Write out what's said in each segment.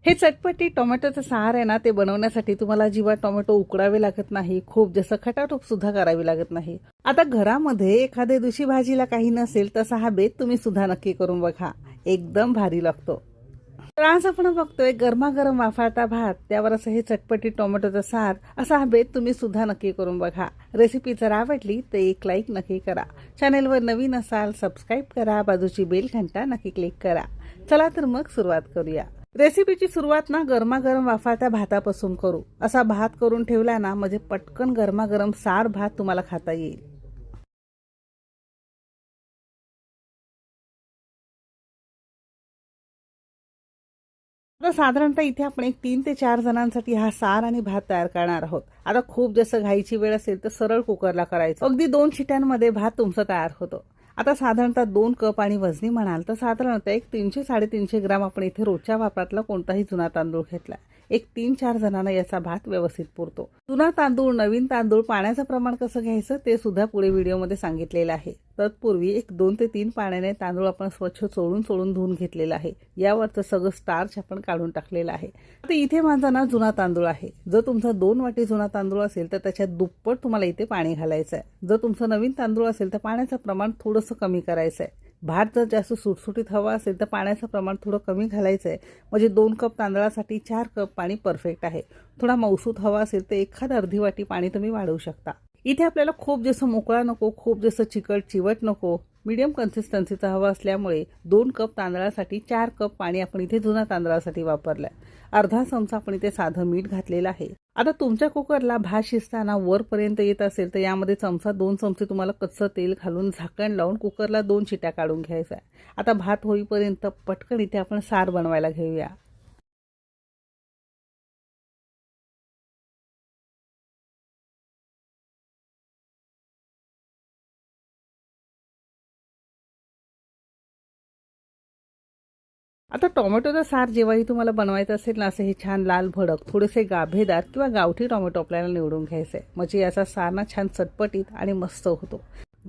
हे चटपटी टोमॅटोचं सार आहे ना, ते बनवण्यासाठी तुम्हाला अजिबात टोमॅटो उकडावे लागत नाही. खूप जास्त खटाटोप सुद्धा करावी लागत नाही. आता घरामध्ये एखाद्या दिवशी भाजीला काही नसेल तसा हा बेत तुम्ही सुद्धा नक्की करून बघा. एकदम भारी लागतो. तर आज आपण बघतोय गरमागरम वाफाळता भात, त्यावर असं हे चटपटी टोमॅटोचं सार, असा हा बेत तुम्ही सुद्धा नक्की करून बघा. रेसिपी जर आवडली तर एक लाईक नक्की करा. चॅनेलवर नवीन असाल सबस्क्राईब करा. बाजूची बेल घंटा नक्की क्लिक करा. चला तर मग सुरुवात करूया. रेसिपीची सुरुवात ना गरमागरम वाफाळत्या भातापासून करू. असा भात करून ठेवला ना म्हणजे पटकन गरमागरम सार भात तुम्हाला खाता येईल. आता साधारणतः इथे आपण एक 3 ते 4 जणांसाठी हा सार आणि भात तयार करणार आहोत. आता खूप जास्त घाईची वेळ असेल तर सरळ कुकरला करायचं. अगदी 2 शिट्यांमध्ये भात तुमचा तयार होतो. आता साधारणतः 2 कप आणि वजनी म्हणाल तर साधारणतः एक 300-350 ग्राम आपण इथे रोजच्या वापरातला कोणताही जुना तांदूळ घेतला. एक 3-4 जणांना याचा भात व्यवस्थित पुरतो. जुना तांदूळ, नवीन तांदूळ, पाण्याचं प्रमाण कसं घ्यायचं ते सुद्धा पुढे व्हिडिओमध्ये सांगितलेलं आहे. तत्पूर्वी एक 2 ते 3 पाण्याने तांदूळ आपण स्वच्छ चोळून धुवून घेतलेला आहे. यावरचं सगळं स्टार्च आपण काढून टाकलेलं आहे. आता इथे माझा ना जुना तांदूळ आहे. जर तुमचा 2 वाटी जुना तांदूळ असेल तर त्याच्यात दुप्पट तुम्हाला इथे पाणी घालायचं आहे. जर तुमचं नवीन तांदूळ असेल तर पाण्याचं प्रमाण थोडंसं कमी करायचं आहे. भात जर जास्त सुटसुटीत हवा असेल तर पाण्याचं प्रमाण थोडं कमी घालायचं आहे. म्हणजे 2 कप तांदळासाठी 4 कप पाणी परफेक्ट आहे. थोडा मऊसूत हवा असेल तर एखाद अर्धी वाटी पाणी तुम्ही वाढवू शकता. इथे आपल्याला खूप जास्त मोकळा नको, खूप जास्त चिकट चिवट नको, मीडियम कन्सिस्टन्सीचा हवा असल्यामुळे 2 कप तांदळासाठी 4 कप पाणी आपण इथे जुना तांदळासाठी वापरलंय. अर्धा चमचा आपण इथे साधं मीठ घातलेलं आहे. आता तुमच्या कुकरला भात शिजताना वरपर्यंत येत असेल तर यामध्ये 2 चमचे तुम्हाला कच्चं तेल घालून झाकण लावून कुकरला 2 शिट्या काढून घ्यायचा आहे. आता भात होईपर्यंत पटकन इथे आपण सार बनवायला घेऊया. आता टोमॅटोचा सार जेव्हाही तुम्हाला बनवायचं असेल ना, असं हे छान लाल भडक, थोडेसे गाभेदार किंवा गावठी टोमॅटो आपल्याला निवडून घ्यायचे. म्हणजे याचा सार ना छान चटपटीत आणि मस्त होतो.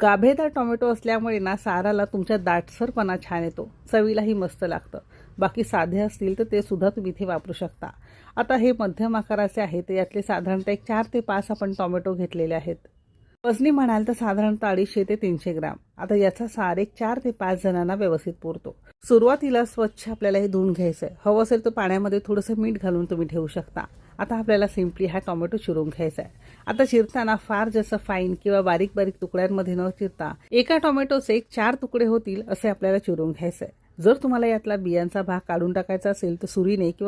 गाभेदार टोमॅटो असल्यामुळे ना साराला तुमच्या दाटसरपणा छान येतो. चवीलाही मस्त लागतं. बाकी साधे असतील तर ते सुद्धा तुम्ही इथे वापरू शकता. आता हे मध्यम आकाराचे आहे तर यातले साधारणतः एक 4 ते 5 आपण टोमॅटो घेतलेले आहेत. वजनी म्हणाल तर साधारणतः 250 ते 300 ग्राम. आता याचा सार एक 4 ते 5 जणांना व्यवस्थित पुरतो. सुरुवातीला स्वच्छ आपल्याला हे धुवून घ्यायचं आहे. हवं असेल तर पाण्यामध्ये थोडंसं मीठ घालून तुम्ही ठेवू शकता. आता आपल्याला सिम्पली हा टोमॅटो चिरून घ्यायचा आहे. आता चिरताना फार जास्त फाईन किंवा बारीक बारीक तुकड्यांमध्ये न चिरता एका टोमॅटोचे एक 4 तुकडे होतील असे आपल्याला चिरून घ्यायचे आहे. जर तुम्हाला यातला बियांचा भाग काढून टाकायचा असेल तर सुरीने किंवा